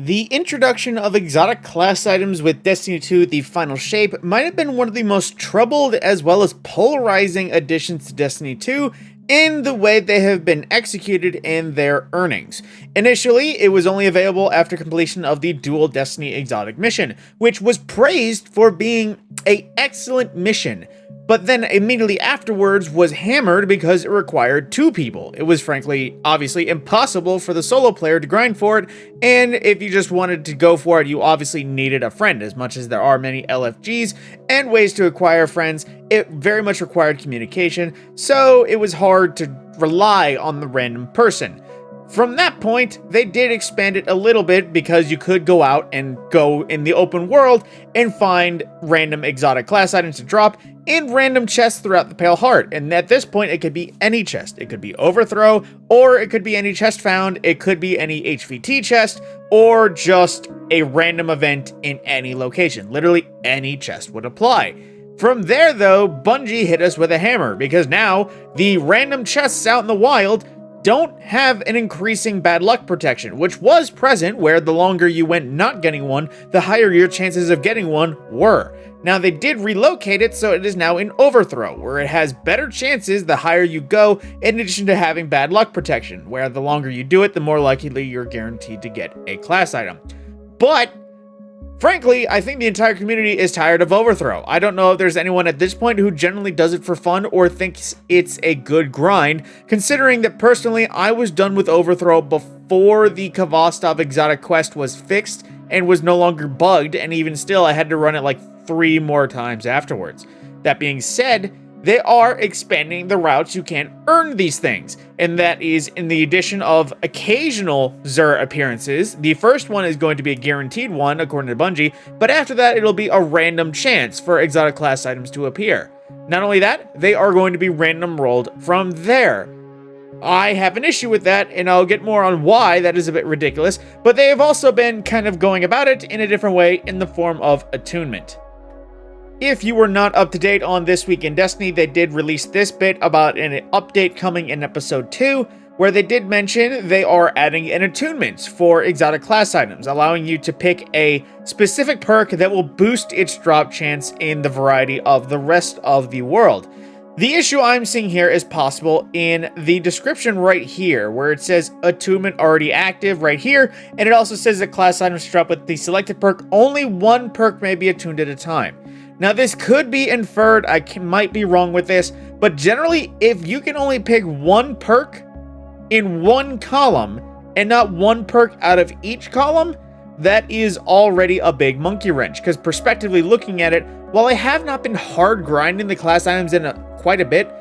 The introduction of exotic class items with Destiny 2 The Final Shape might have been one of the most troubled as well as polarizing additions to Destiny 2 in the way they have been executed in their earnings. Initially, it was only available after completion of the Dual Destiny exotic mission, which was praised for being an excellent mission, but then immediately afterwards was hammered because it required two people. It was frankly, obviously impossible for the solo player to grind for it, and if you just wanted to go for it, you obviously needed a friend. As much as there are many LFGs and ways to acquire friends, it very much required communication, so it was hard to rely on the random person. From that point, they did expand it a little bit because you could go out and go in the open world and find random exotic class items to drop in random chests throughout the Pale Heart. And at this point, it could be any chest. It could be Overthrow, or it could be any chest found. It could be any HVT chest, or just a random event in any location. Literally any chest would apply. From there, though, Bungie hit us with a hammer because now the random chests out in the wild don't have an increasing bad luck protection, which was present where the longer you went not getting one, the higher your chances of getting one were. Now they did relocate it, so it is now in Overthrow, where it has better chances the higher you go, in addition to having bad luck protection, where the longer you do it, the more likely you're guaranteed to get a class item. But frankly, I think the entire community is tired of Overthrow. I don't know if there's anyone at this point who generally does it for fun or thinks it's a good grind, considering that personally I was done with Overthrow before the Kvostov exotic quest was fixed and was no longer bugged, and even still I had to run it like 3 more times afterwards. That being said, they are expanding the routes you can earn these things, and that is in the addition of occasional Xur appearances. The first one is going to be a guaranteed one, according to Bungie, but after that, it'll be a random chance for exotic class items to appear. Not only that, they are going to be random rolled from there. I have an issue with that, and I'll get more on why that is a bit ridiculous, but they have also been kind of going about it in a different way in the form of attunement. If you were not up to date on This Week in Destiny, they did release this bit about an update coming in episode 2, where they did mention they are adding an attunement for exotic class items, allowing you to pick a specific perk that will boost its drop chance in the variety of the rest of the world. The issue I'm seeing here is possible in the description right here, where it says attunement already active right here, and it also says that class items drop with the selected perk, only one perk may be attuned at a time. Now this could be inferred, might be wrong with this, but generally if you can only pick one perk in one column and not one perk out of each column, that is already a big monkey wrench, because prospectively looking at it, while I have not been hard grinding the class items in quite a bit,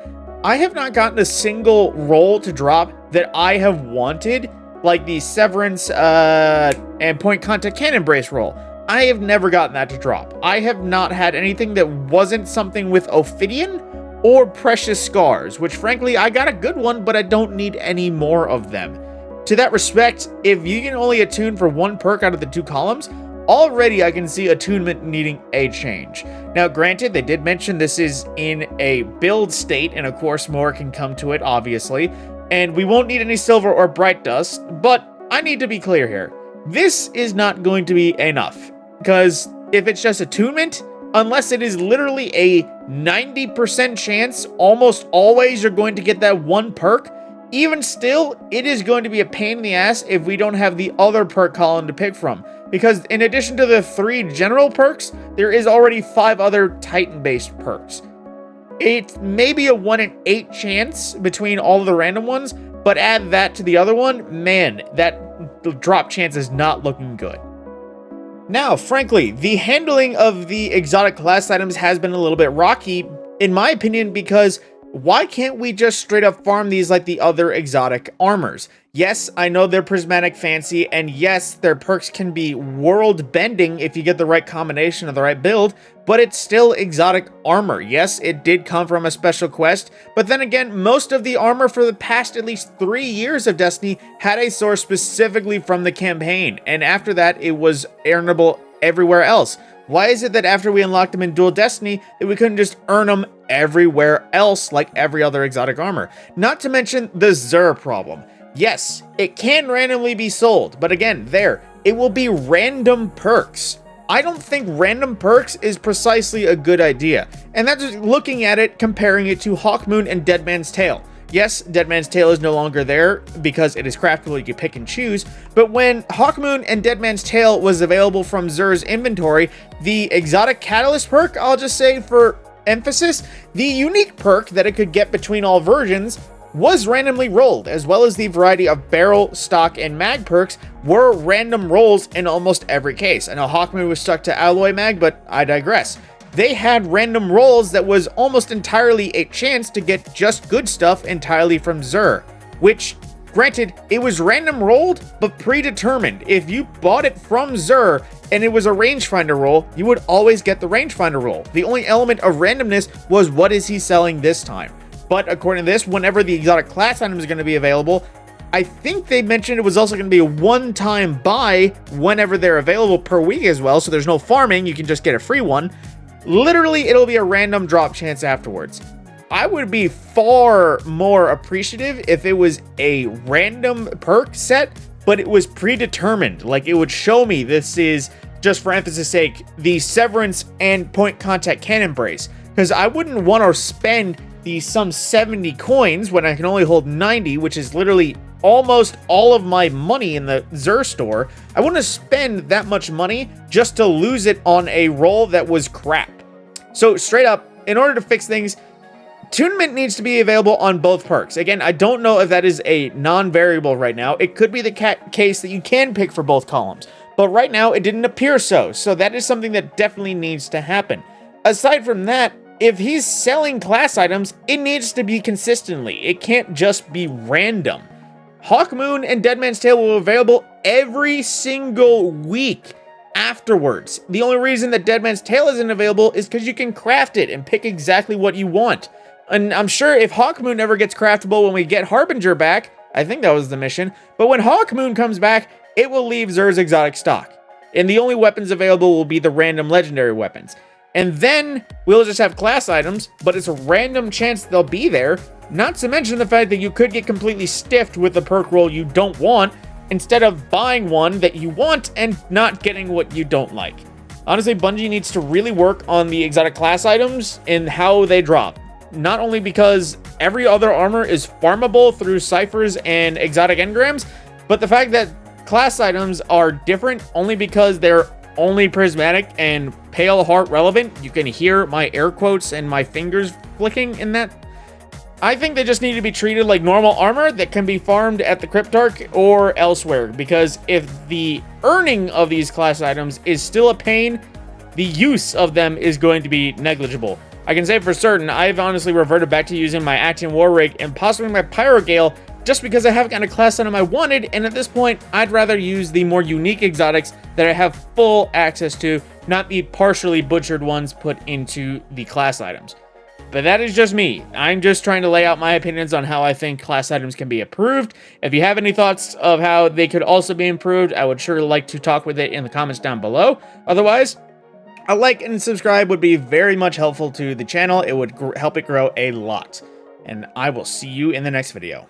I have not gotten a single roll to drop that I have wanted, like the Severance and Point Contact Cannon Brace roll. I have never gotten that to drop. I have not had anything that wasn't something with Ophidian or Precious Scars, which frankly, I got a good one, but I don't need any more of them. To that respect, if you can only attune for one perk out of the 2 columns, already I can see attunement needing a change. Now granted, they did mention this is in a build state, and of course more can come to it, obviously, and we won't need any silver or bright dust, but I need to be clear here. This is not going to be enough. Because if it's just attunement, unless it is literally a 90% chance, almost always you're going to get that one perk, even still, it is going to be a pain in the ass if we don't have the other perk column to pick from. Because in addition to the 3 general perks, there is already 5 other Titan-based perks. It's maybe a 1 in 8 chance between all of the random ones, but add that to the other one, man, that drop chance is not looking good. Now, frankly, the handling of the exotic class items has been a little bit rocky, in my opinion, because why can't we just straight up farm these like the other exotic armors? Yes, I know they're prismatic fancy, and yes, their perks can be world bending if you get the right combination of the right build, but it's still exotic armor. Yes, it did come from a special quest, but then again, most of the armor for the past at least 3 years of Destiny had a source specifically from the campaign, and after that, it was earnable everywhere else. Why is it that after we unlocked them in Dual Destiny, that we couldn't just earn them everywhere else like every other exotic armor? Not to mention the Xur problem. Yes, it can randomly be sold, but again, it will be random perks. I don't think random perks is precisely a good idea, and that's just looking at it, comparing it to Hawkmoon and Dead Man's Tale. Yes, Dead Man's Tale is no longer there because it is craftable, you can pick and choose, but when Hawkmoon and Dead Man's Tale was available from Xur's inventory, the exotic catalyst perk, I'll just say for emphasis, the unique perk that it could get between all versions was randomly rolled, as well as the variety of barrel, stock, and mag perks were random rolls in almost every case. I know Hawkmoon was stuck to alloy mag, but I digress. They had random rolls that was almost entirely a chance to get just good stuff entirely from Xur, which, granted, it was random rolled, but predetermined. If you bought it from Xur and it was a rangefinder roll, you would always get the rangefinder roll. The only element of randomness was what is he selling this time. But according to this, whenever the exotic class item is going to be available, I think they mentioned it was also going to be a one-time buy whenever they're available per week as well, so there's no farming, you can just get a free one. Literally, it'll be a random drop chance afterwards. I would be far more appreciative if it was a random perk set, but it was predetermined. Like, it would show me this is, just for emphasis sake, the Severance and Point Contact Cannon Brace, because I wouldn't want to spend the some 70 coins when I can only hold 90, which is literally almost all of my money in the Xur store. I wouldn't spend that much money just to lose it on a roll that was crap. So straight up, in order to fix things, Tournament needs to be available on both perks. Again, I don't know if that is a non-variable right now. It could be the case that you can pick for both columns, but right now it didn't appear so. So that is something that definitely needs to happen. Aside from that, if he's selling class items, it needs to be consistently. It can't just be random. Hawkmoon and Dead Man's Tale will be available every single week afterwards. The only reason that Dead Man's Tale isn't available is because you can craft it and pick exactly what you want. And I'm sure if Hawkmoon never gets craftable when we get Harbinger back, I think that was the mission, but when Hawkmoon comes back, it will leave Xur's exotic stock. And the only weapons available will be the random legendary weapons. And then we'll just have class items, but it's a random chance they'll be there. Not to mention the fact that you could get completely stiffed with a perk roll you don't want, instead of buying one that you want and not getting what you don't like. Honestly, Bungie needs to really work on the exotic class items and how they drop. Not only because every other armor is farmable through ciphers and exotic engrams, but the fact that class items are different only because they're only prismatic and pale heart relevant. You can hear my air quotes and my fingers flicking in that. I think they just need to be treated like normal armor that can be farmed at the Cryptarch or elsewhere, because if the earning of these class items is still a pain, the use of them is going to be negligible. I can say for certain, I've honestly reverted back to using my Actian War Rig and possibly my Pyrogale just because I haven't gotten a class item I wanted, and at this point, I'd rather use the more unique exotics that I have full access to, not the partially butchered ones put into the class items. But that is just me. I'm just trying to lay out my opinions on how I think class items can be improved. If you have any thoughts of how they could also be improved, I would sure like to talk with it in the comments down below. Otherwise, a like and subscribe would be very much helpful to the channel. It would help it grow a lot. And I will see you in the next video.